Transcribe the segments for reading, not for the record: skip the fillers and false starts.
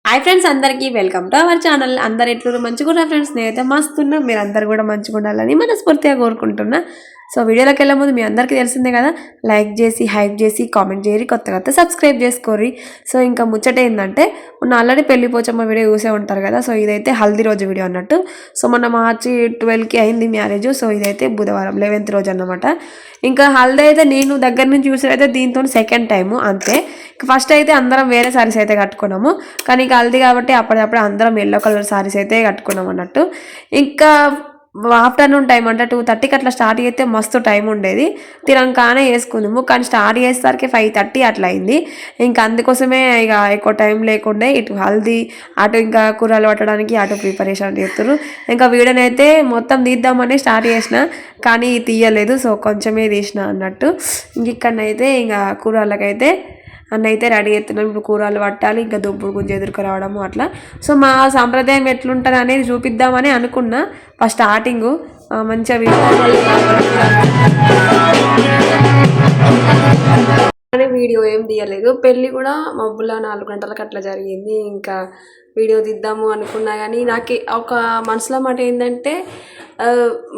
Hi friends, అందరికీ welcome to our channel. అందరు ఎట్లు మంచిగా ఫ్రెండ్స్, నేనైతే మస్తున్నా. మీరు అందరు కూడా మంచిగా ఉండాలని మనస్ఫూర్తిగా కోరుకుంటున్నా. సో వీడియోలోకి వెళ్ళే ముందు మీ అందరికీ తెలిసిందే కదా, లైక్ చేసి హైప్ చేసి కామెంట్ చేయరి, కొత్త సబ్స్క్రైబ్ చేసుకోరి. సో ఇంకా ముచ్చట ఏంటంటే, మొన్న ఆల్రెడీ పెళ్లి పోచమ్మ వీడియో చూసే ఉంటారు కదా. సో ఇదైతే హల్దీ రోజు వీడియో అన్నట్టు. సో మొన్న మార్చి 12కి అయింది మ్యారేజ్. సో ఇదైతే బుధవారం 11th రోజు అన్నమాట. ఇంకా హల్దీ అయితే నేను దగ్గర నుంచి చూసేదైతే దీంతో సెకండ్ టైము అంతే. ఫస్ట్ అయితే అందరం వేరే సారీస్ అయితే కట్టుకున్నాము, కానీ ఇక హల్దీ కాబట్టి అప్పటికప్పుడు అందరం ఎల్లో కలర్ సారీస్ అయితే కట్టుకున్నాం అన్నట్టు. ఇంకా ఆఫ్టర్నూన్ టైం అంటే 2:30కి అట్లా స్టార్ట్ చేస్తే మస్తు టైం ఉండేది. తినంగానే వేసుకుందాము, కానీ స్టార్ట్ చేసేసరికి 5:30 అట్లా అయింది. ఇంకా అందుకోసమే ఇక ఎక్కువ టైం లేకుండే ఇటు హల్దీ అటు ఇంకా కూరలు పట్టడానికి అటు ప్రిపరేషన్ చేస్తారు. ఇంకా వీడియోని అయితే మొత్తం తీద్దామని స్టార్ట్ చేసిన, కానీ తీయలేదు. సో కొంచెమే తీసిన అన్నట్టు. ఇంక ఇక్కడనైతే ఇంకా కూరలకైతే అన్న అయితే రెడీ అవుతున్నాం. ఇప్పుడు కూరలు పట్టాలి, ఇంకా దుబ్బుడు గుంజ ఎదురుకు రావడము అట్లా. సో మా సాంప్రదాయం ఎట్లుంటుంది అనేది చూపిద్దామని అనుకున్నా. ఫస్ట్ స్టార్టింగు మంచిగా వీడియో ఏం తీయలేదు. పెళ్ళి కూడా మబ్బుల 4 గంటలకు అట్లా జరిగింది. ఇంకా వీడియో తీద్దాము అనుకున్నా, కానీ నాకు ఒక మనసులో మాట ఏంటంటే,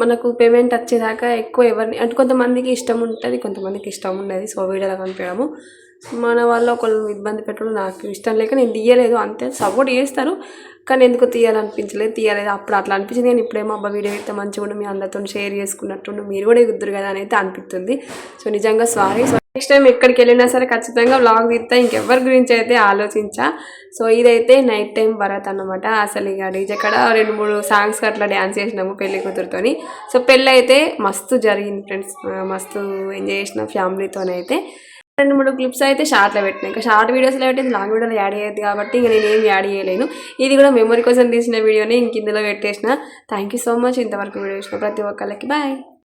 మనకు పేమెంట్ వచ్చేదాకా ఎక్కువ ఎవరిని అంటే కొంతమందికి ఇష్టం ఉంటుంది, కొంతమందికి ఇష్టం ఉండదు. సో వీడియోలో కనిపించడము మన వాళ్ళు ఒకళ్ళు ఇబ్బంది పెట్టడం నాకు ఇష్టం లేక నేను తీయలేదు. అంతే, సపోర్ట్ చేస్తారు కానీ ఎందుకు తీయలేదు. అప్పుడు అట్లా అనిపించింది. కానీ ఇప్పుడేమో అబ్బా వీడియో అయితే మంచిగా ఉండి మీ అందరితో షేర్ చేసుకున్నట్టుండి మీరు కూడా ఎగుద్దురు కదా అని అయితే అనిపిస్తుంది. సో నిజంగా సారీ. సో నెక్స్ట్ టైం ఎక్కడికి వెళ్ళినా సరే ఖచ్చితంగా వ్లాగ్ తీస్తా, ఇంకెవరి గురించి అయితే ఆలోచించా. సో ఇదైతే నైట్ టైం భరత్ అన్నమాట. అసలు ఇక డీజే కాడ 2-3 సాంగ్స్కి అట్లా డ్యాన్స్ చేసినాము పెళ్లి కూతురుతోని. సో పెళ్ళి అయితే మస్తు జరిగింది ఫ్రెండ్స్, మస్తు ఎంజాయ్ చేసిన ఫ్యామిలీతోనైతే. 2-3 క్లిప్స్ అయితే షార్ట్లో పెట్టినా. ఇంకా షార్ట్ వీడియోస్లో పెట్టింది, లాంగ్ వీడియోలో యాడ్ అయ్యేది కాబట్టి ఇంకా నేను ఏం యాడ్ చేయలేను. ఇది కూడా మెమరీ కోసం తీసిన వీడియోని ఇంక ఇందులో పెట్టేసిన. థ్యాంక్ యూ సో మచ్ ఇంతవరకు వీడియో చూసిన ప్రతి ఒక్కరికి. బాయ్.